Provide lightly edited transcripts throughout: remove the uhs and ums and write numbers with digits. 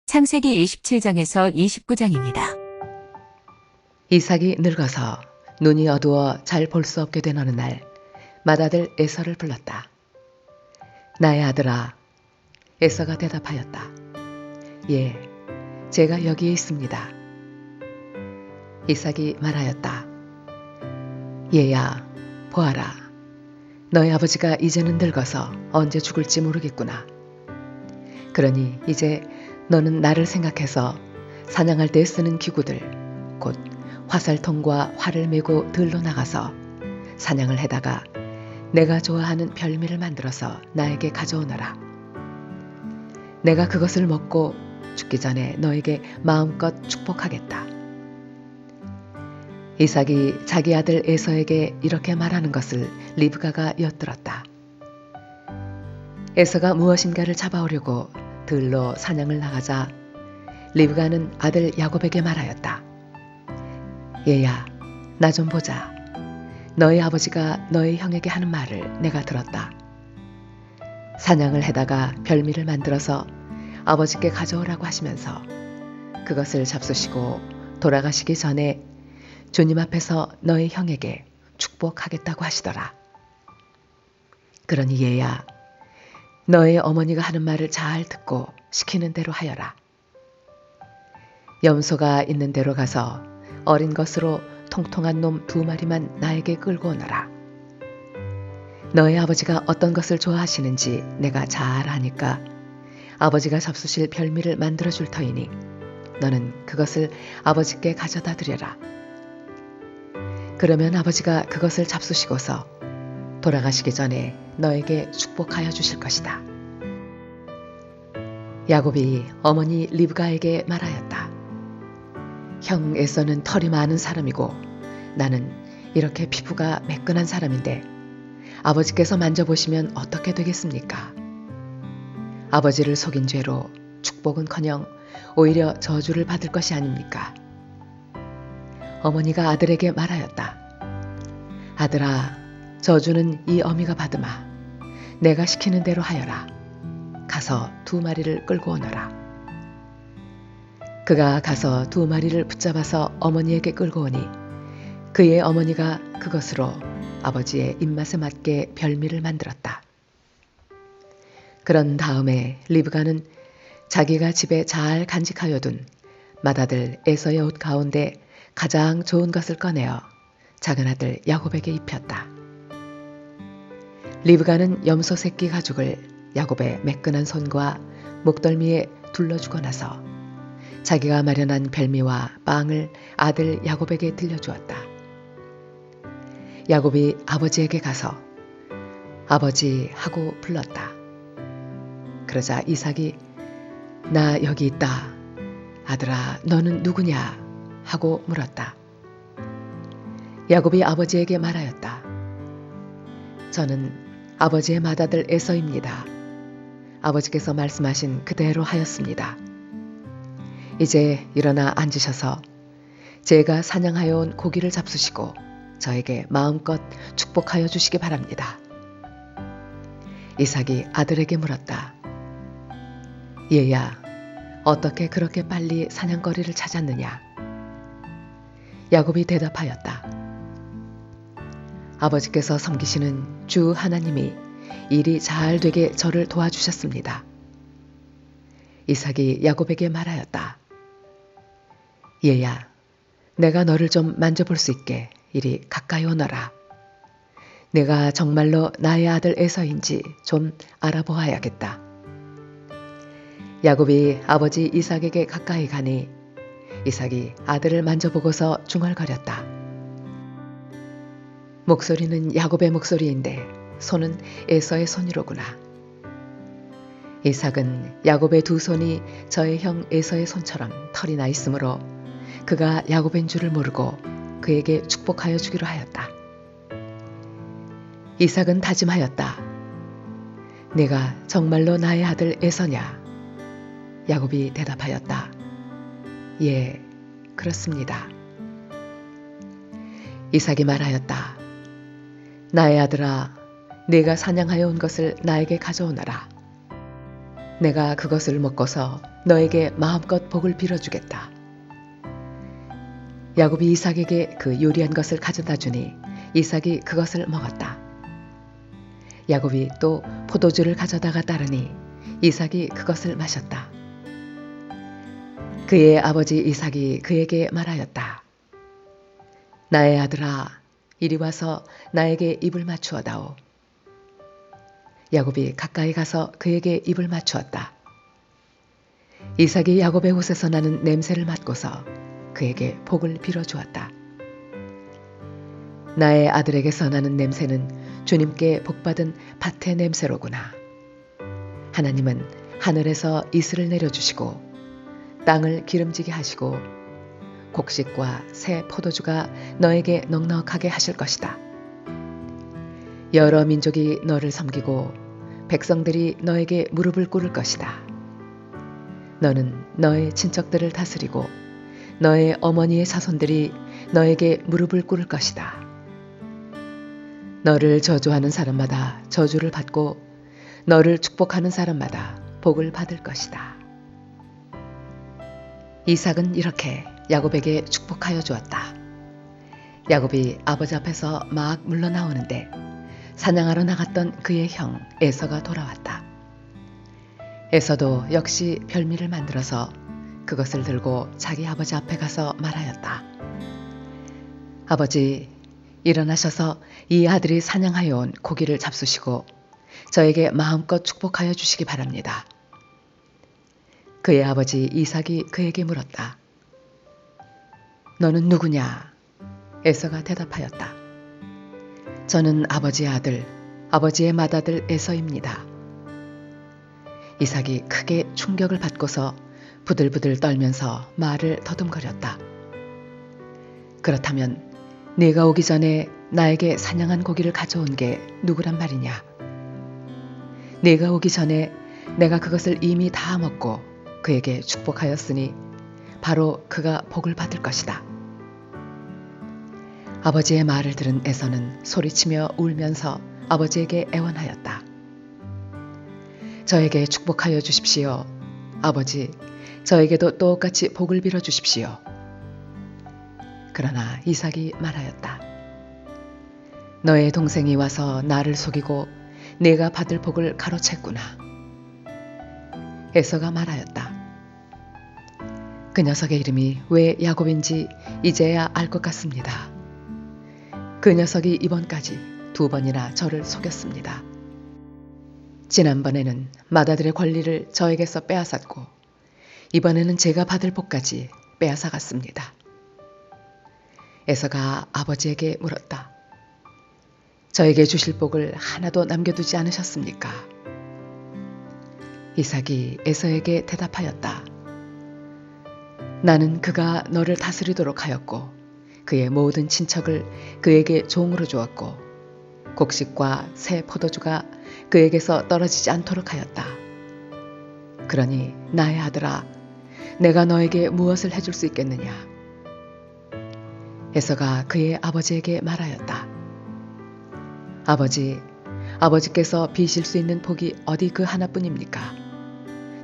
창세기 27장에서 29장입니다. 이삭이 늙어서 눈이 어두워 잘 볼 수 없게 된 어느 날 맏아들 에서를 불렀다. 나의 아들아. 에서가 대답하였다. 예, 제가 여기에 있습니다. 이삭이 말하였다. 얘야, 보아라. 너희 아버지가 이제는 늙어서 언제 죽을지 모르겠구나. 그러니 이제 너는 나를 생각해서 사냥할 때 쓰는 기구들, 곧 화살통과 활을 메고 들로 나가서 사냥을 해다가 내가 좋아하는 별미를 만들어서 나에게 가져오너라. 내가 그것을 먹고 죽기 전에 너에게 마음껏 축복하겠다. 이삭이 자기 아들 에서에게 이렇게 말하는 것을 리브가가 엿들었다. 에서가 무엇인가를 잡아오려고 들로 사냥을 나가자 리브가는 아들 야곱에게 말하였다. 얘야, 나 좀 보자. 너희 아버지가 너희 형에게 하는 말을 내가 들었다. 사냥을 해다가 별미를 만들어서 아버지께 가져오라고 하시면서 그것을 잡수시고 돌아가시기 전에 주님 앞에서 너희 형에게 축복하겠다고 하시더라. 그러니 얘야, 너의 어머니가 하는 말을 잘 듣고 시키는 대로 하여라. 염소가 있는 데로 가서 어린 것으로 통통한 놈 2마리만 나에게 끌고 오너라. 너의 아버지가 어떤 것을 좋아하시는지 내가 잘 아니까 아버지가 잡수실 별미를 만들어 줄 터이니 너는 그것을 아버지께 가져다 드려라. 그러면 아버지가 그것을 잡수시고서 돌아가시기 전에 너에게 축복하여 주실 것이다. 야곱이 어머니 리브가에게 말하였다. 형 에서는 털이 많은 사람이고 나는 이렇게 피부가 매끈한 사람인데 아버지께서 만져보시면 어떻게 되겠습니까? 아버지를 속인 죄로 축복은커녕 오히려 저주를 받을 것이 아닙니까? 어머니가 아들에게 말하였다. 아들아, 저주는 이 어미가 받으마. 내가 시키는 대로 하여라. 가서 2마리를 끌고 오너라. 그가 가서 2마리를 붙잡아서 어머니에게 끌고 오니 그의 어머니가 그것으로 아버지의 입맛에 맞게 별미를 만들었다. 그런 다음에 리브가는 자기가 집에 잘 간직하여 둔 맏아들 에서의 옷 가운데 가장 좋은 것을 꺼내어 작은 아들 야곱에게 입혔다. 리브가는 염소 새끼 가죽을 야곱의 매끈한 손과 목덜미에 둘러주고 나서 자기가 마련한 별미와 빵을 아들 야곱에게 들려주었다. 야곱이 아버지에게 가서 아버지 하고 불렀다. 그러자 이삭이 나 여기 있다. 아들아, 너는 누구냐? 하고 물었다. 야곱이 아버지에게 말하였다. 저는 아버지의 맏아들 에서입니다. 아버지께서 말씀하신 그대로 하였습니다. 이제 일어나 앉으셔서 제가 사냥하여 온 고기를 잡수시고 저에게 마음껏 축복하여 주시기 바랍니다. 이삭이 아들에게 물었다. 얘야, 어떻게 그렇게 빨리 사냥거리를 찾았느냐? 야곱이 대답하였다. 아버지께서 섬기시는 주 하나님이 일이 잘 되게 저를 도와주셨습니다. 이삭이 야곱에게 말하였다. 얘야, 내가 너를 좀 만져볼 수 있게 이리 가까이 오너라. 내가 정말로 나의 아들 에서인지 좀 알아보아야겠다. 야곱이 아버지 이삭에게 가까이 가니 이삭이 아들을 만져보고서 중얼거렸다. 목소리는 야곱의 목소리인데 손은 에서의 손이로구나. 이삭은 야곱의 2손이 저의 형 에서의 손처럼 털이 나 있으므로 그가 야곱인 줄을 모르고 그에게 축복하여 주기로 하였다. 이삭은 다짐하였다. 내가 정말로 나의 아들 에서냐? 야곱이 대답하였다. 예, 그렇습니다. 이삭이 말하였다. 나의 아들아, 네가 사냥하여 온 것을 나에게 가져오너라. 내가 그것을 먹고서 너에게 마음껏 복을 빌어주겠다. 야곱이 이삭에게 그 요리한 것을 가져다 주니 이삭이 그것을 먹었다. 야곱이 또 포도주를 가져다가 따르니 이삭이 그것을 마셨다. 그의 아버지 이삭이 그에게 말하였다. 나의 아들아, 이리 와서 나에게 입을 맞추어다오. 야곱이 가까이 가서 그에게 입을 맞추었다. 이삭이 야곱의 옷에서 나는 냄새를 맡고서 그에게 복을 빌어주었다. 나의 아들에게서 나는 냄새는 주님께 복받은 밭의 냄새로구나. 하나님은 하늘에서 이슬을 내려주시고 땅을 기름지게 하시고 곡식과 새 포도주가 너에게 넉넉하게 하실 것이다. 여러 민족이 너를 섬기고 백성들이 너에게 무릎을 꿇을 것이다. 너는 너의 친척들을 다스리고 너의 어머니의 자손들이 너에게 무릎을 꿇을 것이다. 너를 저주하는 사람마다 저주를 받고 너를 축복하는 사람마다 복을 받을 것이다. 이삭은 이렇게 야곱에게 축복하여 주었다. 야곱이 아버지 앞에서 막 물러나오는데 사냥하러 나갔던 그의 형 에서가 돌아왔다. 에서도 역시 별미를 만들어서 그것을 들고 자기 아버지 앞에 가서 말하였다. 아버지, 일어나셔서 이 아들이 사냥하여 온 고기를 잡수시고 저에게 마음껏 축복하여 주시기 바랍니다. 그의 아버지 이삭이 그에게 물었다. 너는 누구냐? 에서가 대답하였다. 저는 아버지의 아들, 아버지의 맏아들 에서입니다. 이삭이 크게 충격을 받고서 부들부들 떨면서 말을 더듬거렸다. 그렇다면 네가 오기 전에 나에게 사냥한 고기를 가져온 게 누구란 말이냐? 네가 오기 전에 내가 그것을 이미 다 먹고 그에게 축복하였으니 바로 그가 복을 받을 것이다. 아버지의 말을 들은 에서는 소리치며 울면서 아버지에게 애원하였다. 저에게 축복하여 주십시오. 아버지, 저에게도 똑같이 복을 빌어 주십시오. 그러나 이삭이 말하였다. 너의 동생이 와서 나를 속이고 내가 받을 복을 가로챘구나. 에서가 말하였다. 그 녀석의 이름이 왜 야곱인지 이제야 알 것 같습니다. 그 녀석이 이번까지 2번이나 저를 속였습니다. 지난번에는 맏아들의 권리를 저에게서 빼앗았고 이번에는 제가 받을 복까지 빼앗아갔습니다. 에서가 아버지에게 물었다. 저에게 주실 복을 하나도 남겨두지 않으셨습니까? 이삭이 에서에게 대답하였다. 나는 그가 너를 다스리도록 하였고 그의 모든 친척을 그에게 종으로 주었고 곡식과 새 포도주가 그에게서 떨어지지 않도록 하였다. 그러니 나의 아들아, 내가 너에게 무엇을 해줄 수 있겠느냐? 에서가 그의 아버지에게 말하였다. 아버지, 아버지께서 비실 수 있는 복이 어디 그 하나뿐입니까?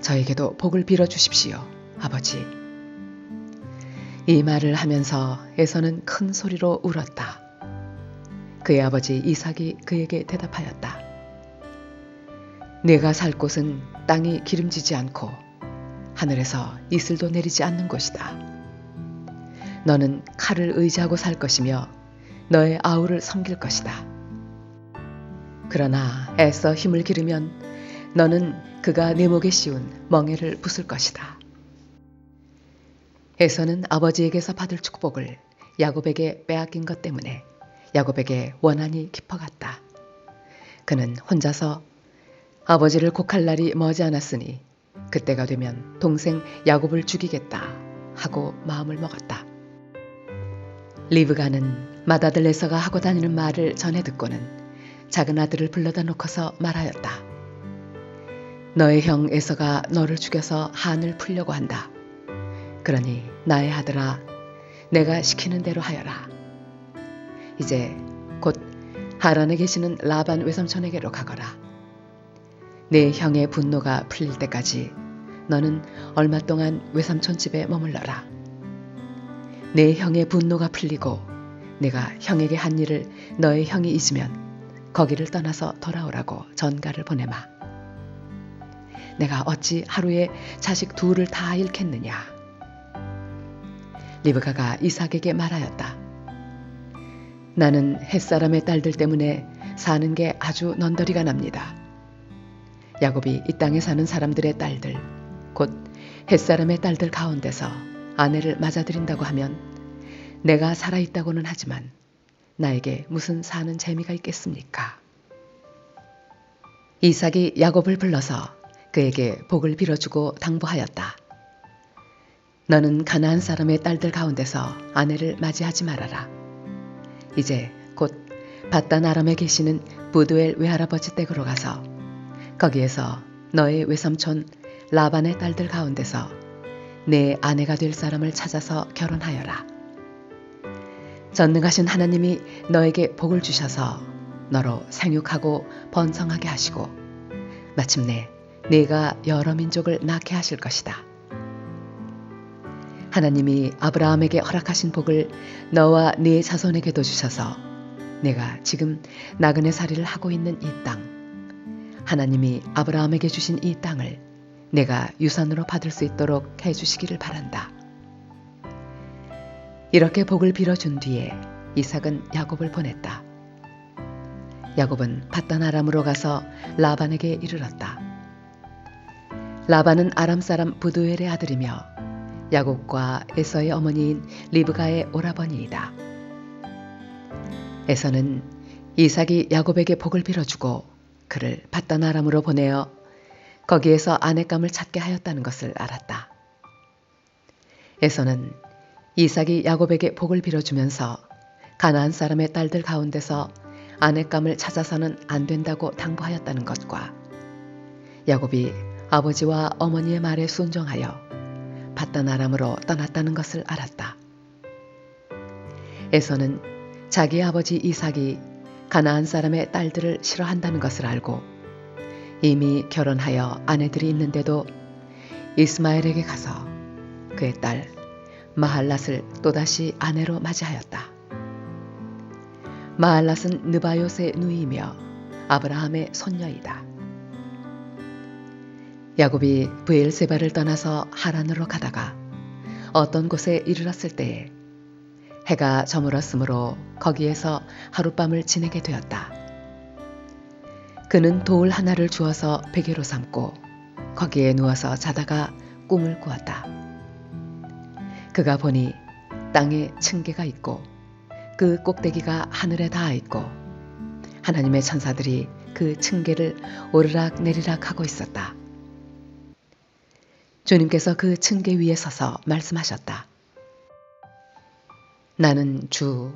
저에게도 복을 빌어 주십시오, 아버지. 이 말을 하면서 에서는 큰 소리로 울었다. 그의 아버지 이삭이 그에게 대답하였다. 네가 살 곳은 땅이 기름지지 않고 하늘에서 이슬도 내리지 않는 곳이다. 너는 칼을 의지하고 살 것이며 너의 아우를 섬길 것이다. 그러나 애써 힘을 기르면 너는 그가 내 목에 씌운 멍에를 부술 것이다. 에서는 아버지에게서 받을 축복을 야곱에게 빼앗긴 것 때문에 야곱에게 원한이 깊어갔다. 그는 혼자서 아버지를 곡할 날이 머지않았으니 그때가 되면 동생 야곱을 죽이겠다 하고 마음을 먹었다. 리브가는 맏아들 에서가 하고 다니는 말을 전해 듣고는 작은 아들을 불러다 놓고서 말하였다. 너의 형 에서가 너를 죽여서 한을 풀려고 한다. 그러니 나의 아들아, 내가 시키는 대로 하여라. 이제 곧 하란에 계시는 라반 외삼촌에게로 가거라. 내 형의 분노가 풀릴 때까지 너는 얼마 동안 외삼촌 집에 머물러라. 내 형의 분노가 풀리고 내가 형에게 한 일을 너의 형이 잊으면 거기를 떠나서 돌아오라고 전가를 보내마. 내가 어찌 하루에 자식 둘을 다 잃겠느냐. 리브가가 이삭에게 말하였다. 나는 햇사람의 딸들 때문에 사는 게 아주 넌더리가 납니다. 야곱이 이 땅에 사는 사람들의 딸들, 곧 햇사람의 딸들 가운데서 아내를 맞아들인다고 하면 내가 살아있다고는 하지만 나에게 무슨 사는 재미가 있겠습니까? 이삭이 야곱을 불러서 그에게 복을 빌어주고 당부하였다. 너는 가나안 사람의 딸들 가운데서 아내를 맞이하지 말아라. 이제 곧 밧단 아람에 계시는 부두엘 외할아버지 댁으로 가서 거기에서 너의 외삼촌 라반의 딸들 가운데서 내 아내가 될 사람을 찾아서 결혼하여라. 전능하신 하나님이 너에게 복을 주셔서 너로 생육하고 번성하게 하시고 마침내 네가 여러 민족을 낳게 하실 것이다. 하나님이 아브라함에게 허락하신 복을 너와 네 자손에게도 주셔서 내가 지금 나그네 살이를 하고 있는 이 땅, 하나님이 아브라함에게 주신 이 땅을 내가 유산으로 받을 수 있도록 해주시기를 바란다. 이렇게 복을 빌어준 뒤에 이삭은 야곱을 보냈다. 야곱은 밧단 아람으로 가서 라반에게 이르렀다. 라반은 아람 사람 부두엘의 아들이며 야곱과 에서의 어머니인 리브가의 오라버니이다. 에서는 이삭이 야곱에게 복을 빌어주고 그를 밧단 아람으로 보내어 거기에서 아내감을 찾게 하였다는 것을 알았다. 에서는 이삭이 야곱에게 복을 빌어주면서 가나안 사람의 딸들 가운데서 아내감을 찾아서는 안 된다고 당부하였다는 것과 야곱이 아버지와 어머니의 말에 순종하여 밧단 아람으로 떠났다는 것을 알았다. 에서는 자기 아버지 이삭이 가나안 사람의 딸들을 싫어한다는 것을 알고 이미 결혼하여 아내들이 있는데도 이스마엘에게 가서 그의 딸 마할랏을 또다시 아내로 맞이하였다. 마할랏은 느바요스의 누이이며 아브라함의 손녀이다. 야곱이 브엘세바를 떠나서 하란으로 가다가 어떤 곳에 이르렀을 때에 해가 저물었으므로 거기에서 하룻밤을 지내게 되었다. 그는 돌 하나를 주어서 베개로 삼고 거기에 누워서 자다가 꿈을 꾸었다. 그가 보니 땅에 층계가 있고 그 꼭대기가 하늘에 닿아 있고 하나님의 천사들이 그 층계를 오르락 내리락 하고 있었다. 주님께서 그 층계 위에 서서 말씀하셨다. 나는 주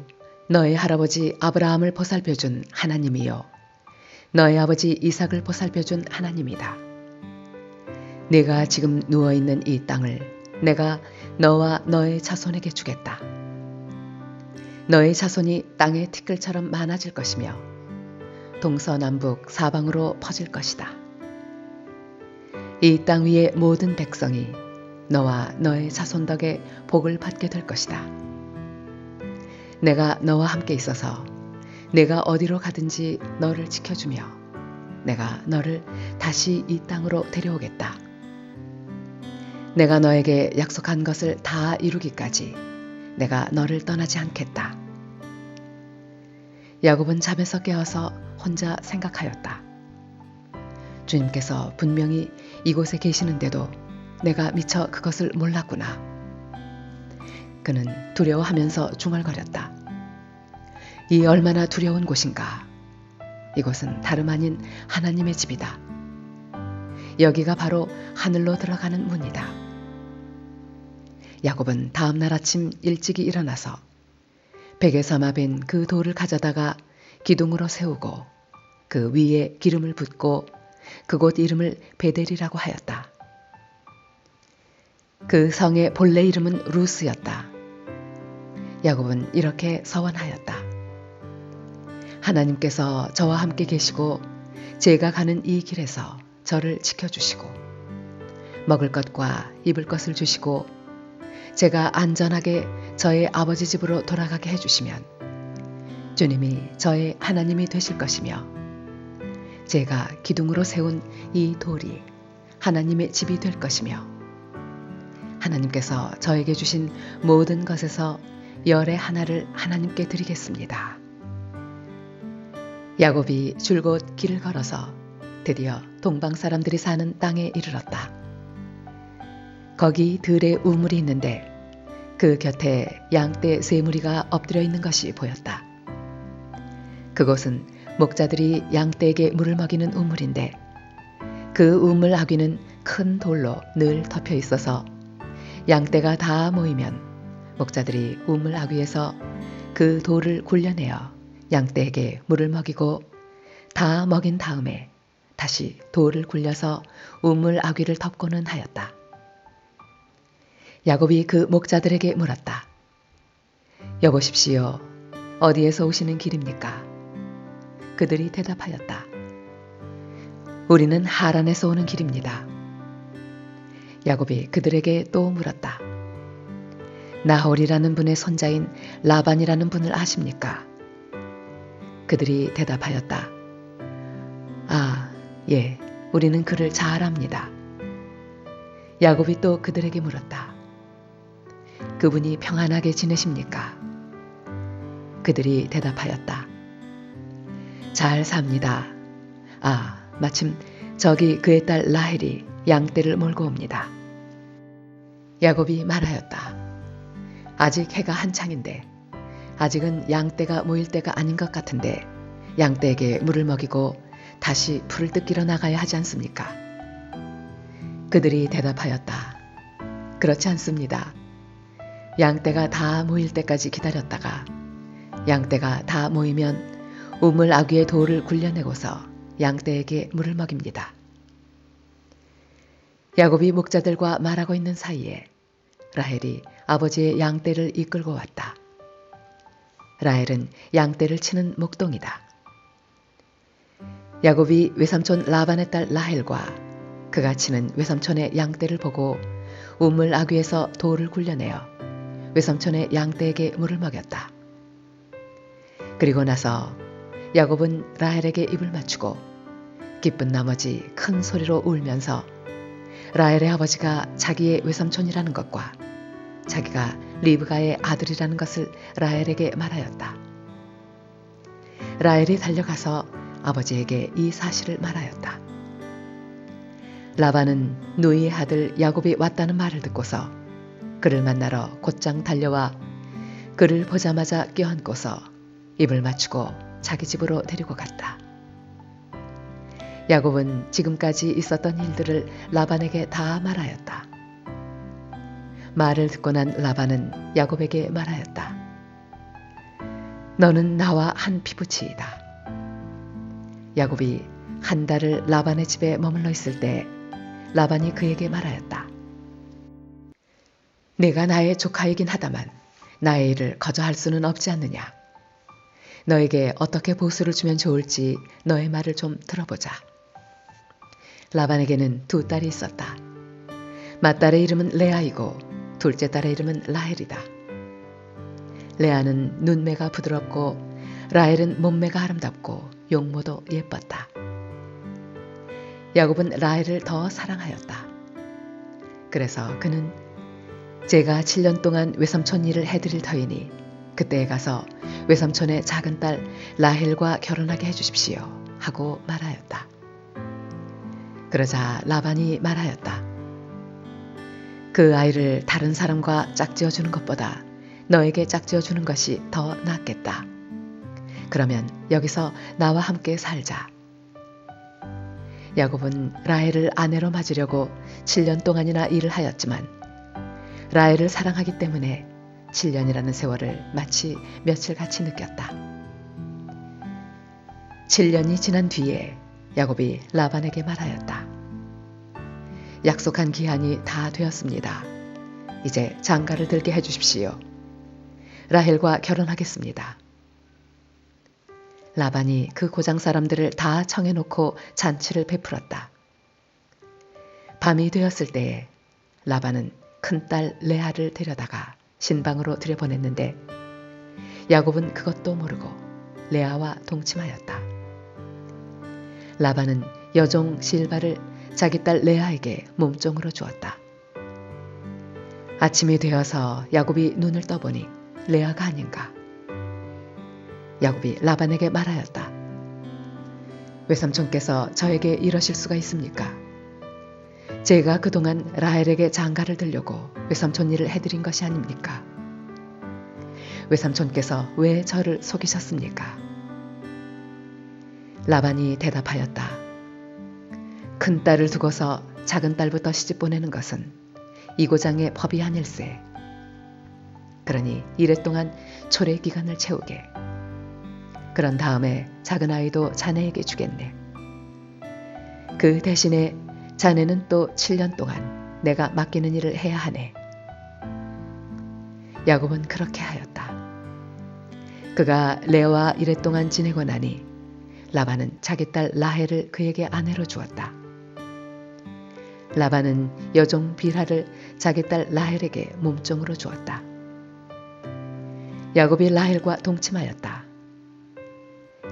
너의 할아버지 아브라함을 보살펴준 하나님이요 너의 아버지 이삭을 보살펴준 하나님이다. 네가 지금 누워있는 이 땅을 내가 너와 너의 자손에게 주겠다. 너의 자손이 땅의 티끌처럼 많아질 것이며 동서남북 사방으로 퍼질 것이다. 이 땅 위의 모든 백성이 너와 너의 자손 덕에 복을 받게 될 것이다. 내가 너와 함께 있어서 내가 어디로 가든지 너를 지켜주며 내가 너를 다시 이 땅으로 데려오겠다. 내가 너에게 약속한 것을 다 이루기까지 내가 너를 떠나지 않겠다. 야곱은 잠에서 깨어서 혼자 생각하였다. 주님께서 분명히 이곳에 계시는데도 내가 미처 그것을 몰랐구나. 그는 두려워하면서 중얼거렸다. 이 얼마나 두려운 곳인가. 이곳은 다름 아닌 하나님의 집이다. 여기가 바로 하늘로 들어가는 문이다. 야곱은 다음 날 아침 일찍이 일어나서 베개 삼아 벤 그 돌을 가져다가 기둥으로 세우고 그 위에 기름을 붓고 그곳 이름을 베델이라고 하였다. 그 성의 본래 이름은 루스였다. 야곱은 이렇게 서원하였다. 하나님께서 저와 함께 계시고 제가 가는 이 길에서 저를 지켜주시고 먹을 것과 입을 것을 주시고 제가 안전하게 저의 아버지 집으로 돌아가게 해주시면 주님이 저의 하나님이 되실 것이며 제가 기둥으로 세운 이 돌이 하나님의 집이 될 것이며 하나님께서 저에게 주신 모든 것에서 열의 하나를 하나님께 드리겠습니다. 야곱이 줄곧 길을 걸어서 드디어 동방 사람들이 사는 땅에 이르렀다. 거기 들에 우물이 있는데 그 곁에 양떼 세 무리가 엎드려 있는 것이 보였다. 그곳은 목자들이 양떼에게 물을 먹이는 우물인데 그 우물 아귀는 큰 돌로 늘 덮여 있어서 양떼가 다 모이면 목자들이 우물 아귀에서 그 돌을 굴려내어 양떼에게 물을 먹이고 다 먹인 다음에 다시 돌을 굴려서 우물 아귀를 덮고는 하였다. 야곱이 그 목자들에게 물었다. 여보십시오. 어디에서 오시는 길입니까? 그들이 대답하였다. 우리는 하란에서 오는 길입니다. 야곱이 그들에게 또 물었다. 나홀이라는 분의 손자인 라반이라는 분을 아십니까? 그들이 대답하였다. 아, 예, 우리는 그를 잘 압니다. 야곱이 또 그들에게 물었다. 그분이 평안하게 지내십니까? 그들이 대답하였다. 잘 삽니다. 아, 마침 저기 그의 딸 라헬이 양떼를 몰고 옵니다. 야곱이 말하였다. 아직 해가 한창인데 아직은 양떼가 모일 때가 아닌 것 같은데 양떼에게 물을 먹이고 다시 풀을 뜯기러 나가야 하지 않습니까? 그들이 대답하였다. 그렇지 않습니다. 양떼가 다 모일 때까지 기다렸다가 양떼가 다 모이면 우물 아귀의 돌을 굴려내고서 양떼에게 물을 먹입니다. 야곱이 목자들과 말하고 있는 사이에 라헬이 아버지의 양떼를 이끌고 왔다. 라헬은 양떼를 치는 목동이다. 야곱이 외삼촌 라반의 딸 라헬과 그가 치는 외삼촌의 양떼를 보고 우물 아귀에서 돌을 굴려내어 외삼촌의 양떼에게 물을 먹였다. 그리고 나서 야곱은 라헬에게 입을 맞추고 기쁜 나머지 큰 소리로 울면서 라헬의 아버지가 자기의 외삼촌이라는 것과 자기가 리브가의 아들이라는 것을 라헬에게 말하였다. 라헬이 달려가서 아버지에게 이 사실을 말하였다. 라반은 누이의 아들 야곱이 왔다는 말을 듣고서 그를 만나러 곧장 달려와 그를 보자마자 껴안고서 입을 맞추고 자기 집으로 데리고 갔다. 야곱은 지금까지 있었던 일들을 라반에게 다 말하였다. 말을 듣고 난 라반은 야곱에게 말하였다. 너는 나와 한 피부치이다. 야곱이 한 달을 라반의 집에 머물러 있을 때 라반이 그에게 말하였다. 내가 나의 조카이긴 하다만 나의 일을 거저할 수는 없지 않느냐. 너에게 어떻게 보수를 주면 좋을지 너의 말을 좀 들어보자. 라반에게는 두 딸이 있었다. 맏딸의 이름은 레아이고 둘째 딸의 이름은 라헬이다. 레아는 눈매가 부드럽고 라헬은 몸매가 아름답고 용모도 예뻤다. 야곱은 라헬을 더 사랑하였다. 그래서 그는 제가 7년 동안 외삼촌 일을 해드릴 터이니 그때에 가서 외삼촌의 작은 딸 라헬과 결혼하게 해주십시오 하고 말하였다. 그러자 라반이 말하였다. 그 아이를 다른 사람과 짝지어 주는 것보다 너에게 짝지어 주는 것이 더 낫겠다. 그러면 여기서 나와 함께 살자. 야곱은 라헬을 아내로 맞으려고 7년 동안이나 일을 하였지만 라헬을 사랑하기 때문에 7년이라는 세월을 마치 며칠같이 느꼈다. 7년이 지난 뒤에 야곱이 라반에게 말하였다. 약속한 기한이 다 되었습니다. 이제 장가를 들게 해주십시오. 라헬과 결혼하겠습니다. 라반이 그 고장 사람들을 다 청해놓고 잔치를 베풀었다. 밤이 되었을 때에 라반은 큰딸 레아를 데려다가 신방으로 들여보냈는데 야곱은 그것도 모르고 레아와 동침하였다. 라반은 여종 실바를 자기 딸 레아에게 몸종으로 주었다. 아침이 되어서 야곱이 눈을 떠보니 레아가 아닌가. 야곱이 라반에게 말하였다. 외삼촌께서 저에게 이러실 수가 있습니까? 제가 그동안 라헬에게 장가를 들려고 외삼촌 일을 해드린 것이 아닙니까? 외삼촌께서 왜 저를 속이셨습니까? 라반이 대답하였다. 큰 딸을 두고서 작은 딸부터 시집 보내는 것은 이고장의 법이 아닐세. 그러니 이랫동안 초래 기간을 채우게. 그런 다음에 작은 아이도 자네에게 주겠네. 그 대신에 자네는 또 7년 동안 내가 맡기는 일을 해야 하네. 야곱은 그렇게 하였다. 그가 레아와 이랫동안 지내고 나니 라반은 자기 딸 라헬을 그에게 아내로 주었다. 라반은 여종 빌하를 자기 딸 라헬에게 몸종으로 주었다. 야곱이 라헬과 동침하였다.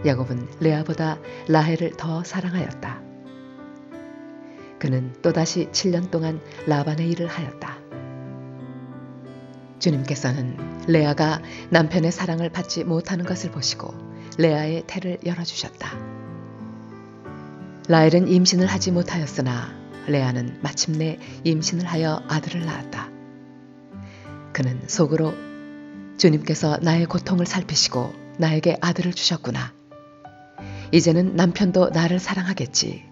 야곱은 레아보다 라헬을 더 사랑하였다. 그는 또다시 7년 동안 라반의 일을 하였다. 주님께서는 레아가 남편의 사랑을 받지 못하는 것을 보시고 레아의 태를 열어주셨다. 라헬은 임신을 하지 못하였으나 레아는 마침내 임신을 하여 아들을 낳았다. 그는 속으로 주님께서 나의 고통을 살피시고 나에게 아들을 주셨구나. 이제는 남편도 나를 사랑하겠지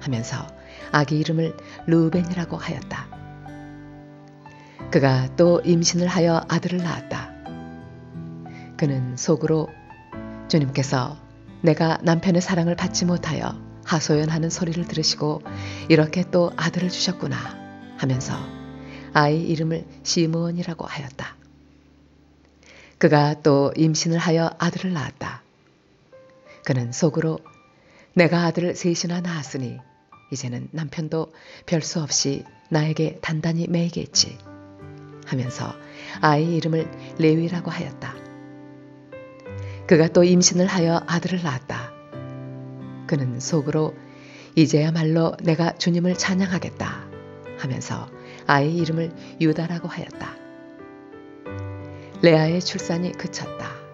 하면서 아기 이름을 르우벤이라고 하였다. 그가 또 임신을 하여 아들을 낳았다. 그는 속으로 주님께서 내가 남편의 사랑을 받지 못하여 하소연하는 소리를 들으시고 이렇게 또 아들을 주셨구나 하면서 아이 이름을 시므온이라고 하였다. 그가 또 임신을 하여 아들을 낳았다. 그는 속으로 내가 아들을 셋이나 낳았으니 이제는 남편도 별 수 없이 나에게 단단히 매이겠지 하면서 아이 이름을 레위라고 하였다. 그가 또 임신을 하여 아들을 낳았다. 그는 속으로 이제야말로 내가 주님을 찬양하겠다 하면서 아이 이름을 유다라고 하였다. 레아의 출산이 그쳤다.